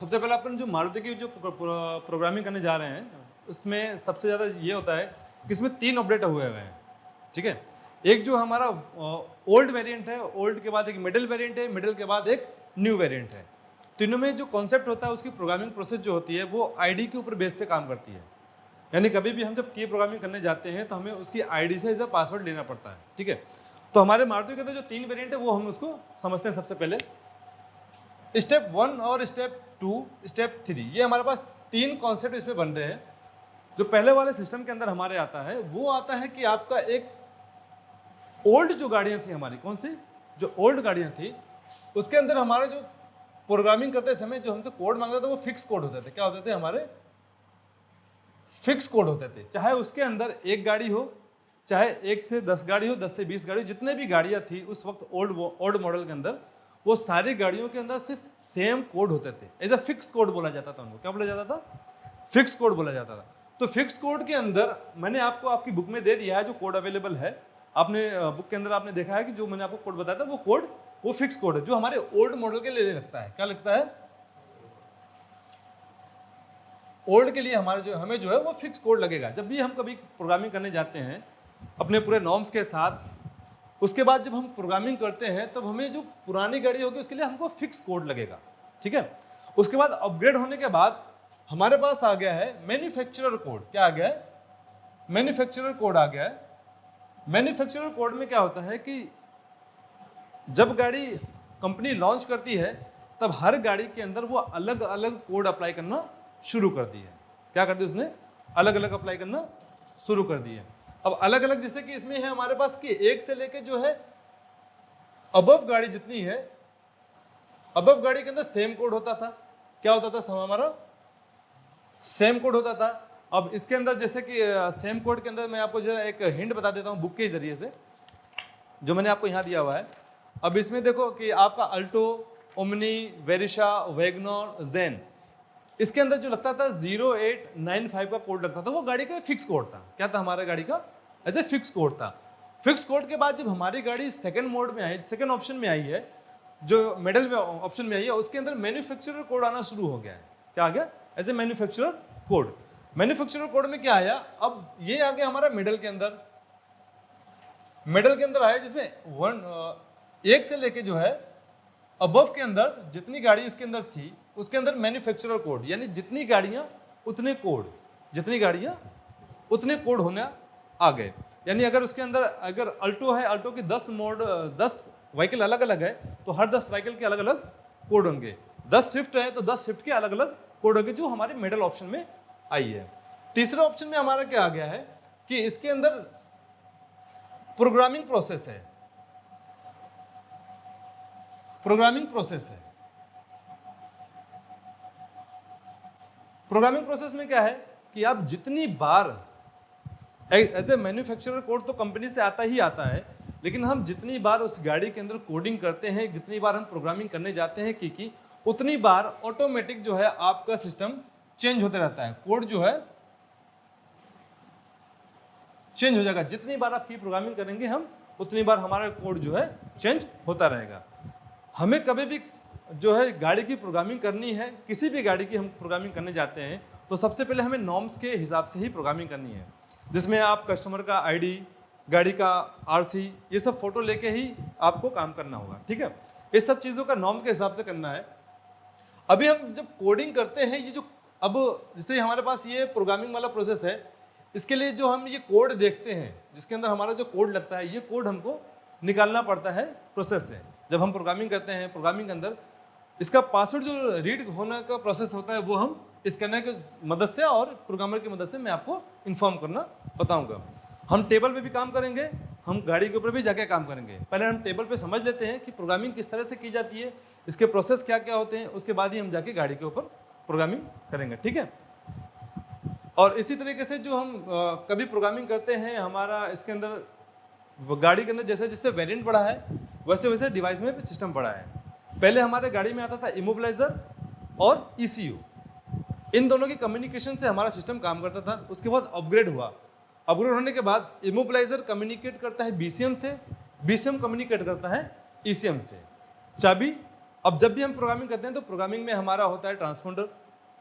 सबसे पहले अपन जो मारुति की जो प्रोग्रामिंग करने जा रहे हैं उसमें सबसे ज़्यादा ये होता है कि इसमें 3 अपडेट हुए हैं। ठीक है, एक जो हमारा ओल्ड वेरिएंट है, ओल्ड के बाद एक मिडिल वेरिएंट है, मिडिल के बाद एक न्यू वेरिएंट है। तीनों में जो कॉन्सेप्ट होता है उसकी प्रोग्रामिंग प्रोसेस जो होती है वो आईडी के ऊपर बेस पे काम करती है। यानी कभी भी हम जब की प्रोग्रामिंग करने जाते हैं तो हमें उसकी आईडी से एज अ पासवर्ड लेना पड़ता है। ठीक है, तो हमारे मारुति के अंदर जो 3 वेरिएंट है वो हम उसको समझते हैं। सबसे पहले स्टेप 1 और स्टेप 2, स्टेप 3, ये हमारे पास 3 कॉन्सेप्ट इसमें बन रहे हैं। जो पहले वाले सिस्टम के अंदर हमारे आता है वो आता है कि आपका एक ओल्ड जो गाड़ियां थी हमारी, कौन सी, जो ओल्ड गाड़ियां थी उसके अंदर हमारे जो प्रोग्रामिंग करते समय जो हमसे कोड मांगता था वो फिक्स कोड होते थे। क्या होते थे? हमारे फिक्स कोड होते थे। चाहे उसके अंदर एक गाड़ी हो, चाहे 1 से 10 गाड़ी हो, 10 से 20 गाड़ी हो, जितने भी गाड़ियां थी उस वक्त ओल्ड मॉडल के अंदर, वो सारी गाड़ियों के अंदर सिर्फ सेम कोड होते थे। एज अ फिक्स कोड बोला जाता था उनको। क्या बोला जाता था? फिक्स कोड बोला जाता था। तो फिक्स कोड के अंदर मैंने आपको आपकी बुक में दे दिया है जो कोड अवेलेबल है। आपने बुक के अंदर आपने देखा है कि जो मैंने आपको कोड बताया था वो कोड, वो फिक्स कोड है जो हमारे ओल्ड मॉडल के लिए लगता है। क्या लगता है? ओल्ड के लिए हमारे जो हमें जो है वो फिक्स कोड लगेगा। जब भी हम कभी प्रोग्रामिंग करने जाते हैं अपने पूरे नॉर्म्स के साथ, उसके बाद जब हम प्रोग्रामिंग करते हैं तब हमें जो पुरानी गाड़ी होगी उसके लिए हमको फिक्स कोड लगेगा। ठीक है, उसके बाद अपग्रेड होने के बाद हमारे पास आ गया है मैन्युफैक्चरर कोड। क्या आ गया है? मैन्युफैक्चरर कोड आ गया है। मैन्युफैक्चरर कोड में क्या होता है कि जब गाड़ी कंपनी लॉन्च करती है तब हर गाड़ी के अंदर वो अलग अलग कोड अप्लाई करना शुरू कर दी है। क्या कर दी उसने? अलग अलग अप्लाई करना शुरू कर दी है। अब अलग अलग जैसे कि इसमें है हमारे पास कि 1 से लेके जो है अबव गाड़ी जितनी है, अबव गाड़ी के अंदर सेम कोड होता था। क्या होता था? हमारा सेम कोड होता था। अब इसके अंदर जैसे कि सेम कोड के अंदर मैं आपको जरा एक हिंट बता देता हूँ बुक के जरिए से, जो मैंने आपको यहाँ दिया हुआ है। अब इसमें देखो कि आपका अल्टो, ओमनी, वेरिशा, वैगनर, जेन, इसके अंदर जो लगता था 0895 का कोड लगता था, वो गाड़ी का फिक्स कोड था। क्या था? हमारा गाड़ी का एज ए फिक्स कोड था। फिक्स कोड के बाद जब हमारी गाड़ी सेकंड मोड में आई, सेकंड ऑप्शन में आई है, जो मिडिल ऑप्शन में आई है, उसके अंदर मैन्युफैक्चरर कोड आना शुरू हो गया है। क्या आ गया? As a manufacturer code. Manufacturer code में क्या आया? अब ये आ गया हमारा मिडिल के अंदर। मिडिल के अंदर आया जिसमें 1 से लेके जो है अबव के अंदर जितनी गाड़ी इसके अंदर थी उसके अंदर मैन्युफैक्चरर कोड, यानी जितनी गाड़ियां उतने कोड, जितनी गाड़ियां उतने कोड होने आ गए। यानी अगर उसके अंदर अगर अल्टो है, अल्टो की 10 व्हीकल अलग अलग है तो हर 10 व्हीकल के अलग अलग कोड होंगे। 10 स्विफ्ट है तो 10 स्विफ्ट के अलग अलग कोड होंगे, जो हमारे मिडिल ऑप्शन में आई है। तीसरे ऑप्शन में हमारा क्या आ गया है कि इसके अंदर प्रोग्रामिंग प्रोसेस है। प्रोग्रामिंग प्रोसेस है। प्रोग्रामिंग प्रोसेस में क्या है कि आप जितनी बार एज ए मैन्युफैक्चरर कोड तो कंपनी से आता ही आता है, लेकिन हम जितनी बार उस गाड़ी के अंदर कोडिंग करते हैं, जितनी बार हम प्रोग्रामिंग करने जाते हैं कि उतनी बार ऑटोमेटिक जो है आपका सिस्टम चेंज होते रहता है। कोड जो है चेंज हो जाएगा। जितनी बार आप की प्रोग्रामिंग करेंगे हम, उतनी बार हमारा कोड जो है चेंज होता रहेगा। हमें कभी भी जो है गाड़ी की प्रोग्रामिंग करनी है, किसी भी गाड़ी की हम प्रोग्रामिंग करने जाते हैं तो सबसे पहले हमें नॉर्म्स के हिसाब से ही प्रोग्रामिंग करनी है, जिसमें आप कस्टमर का आईडी, गाड़ी का आरसी, ये सब फोटो लेके ही आपको काम करना होगा। ठीक है, इस सब चीज़ों का नॉर्म के हिसाब से करना है। अभी हम जब कोडिंग करते हैं, ये जो अब जैसे हमारे पास ये प्रोग्रामिंग वाला प्रोसेस है, इसके लिए जो हम ये कोड देखते हैं जिसके अंदर हमारा जो कोड लगता है, ये कोड हमको निकालना पड़ता है प्रोसेस से। जब हम प्रोग्रामिंग करते हैं, प्रोग्रामिंग के अंदर इसका पासवर्ड जो रीड होने का प्रोसेस होता है वो हम स्कैनर की मदद से और प्रोग्रामर की मदद से मैं आपको इन्फॉर्म करना बताऊंगा। हम टेबल पे भी काम करेंगे, हम गाड़ी के ऊपर भी जाके काम करेंगे। पहले हम टेबल पे समझ लेते हैं कि प्रोग्रामिंग किस तरह से की जाती है, इसके प्रोसेस क्या क्या होते हैं, उसके बाद ही हम जाके गाड़ी के ऊपर प्रोग्रामिंग करेंगे। ठीक है, और इसी तरीके से जो हम कभी प्रोग्रामिंग करते हैं, हमारा इसके अंदर गाड़ी के अंदर जैसे जैसे वेरिएंट बढ़ा है वैसे वैसे डिवाइस में भी सिस्टम बढ़ा है। पहले हमारे गाड़ी में आता था इमोबिलाइजर और ईसीयू, इन दोनों की कम्युनिकेशन से हमारा सिस्टम काम करता था। उसके बाद अपग्रेड हुआ। अपग्रेड होने के बाद इमोबिलाइजर कम्युनिकेट करता है बीसीएम से, बीसीएम कम्युनिकेट करता है ईसीएम से। चाबी अब जब भी हम प्रोग्रामिंग करते हैं तो प्रोग्रामिंग में हमारा होता है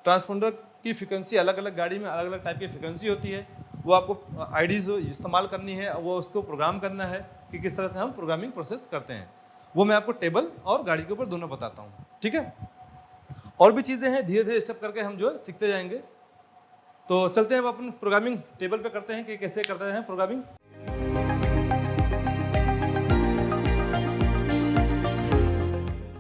ट्रांसपोंडर की फ्रिक्वेंसी अलग अलग गाड़ी में अलग अलग टाइप की फ्रिक्वेंसी होती है, वो आपको आईडीज़ इस्तेमाल करनी है, वो उसको प्रोग्राम करना है कि किस तरह से हम प्रोग्रामिंग प्रोसेस करते हैं। वो मैं आपको टेबल और गाड़ी के ऊपर दोनों बताता हूँ, ठीक है। और भी चीज़ें हैं, धीरे धीरे स्टेप करके हम जो है सीखते जाएंगे। तो चलते हैं अब अपन प्रोग्रामिंग टेबल पे करते हैं कि कैसे करते हैं प्रोग्रामिंग।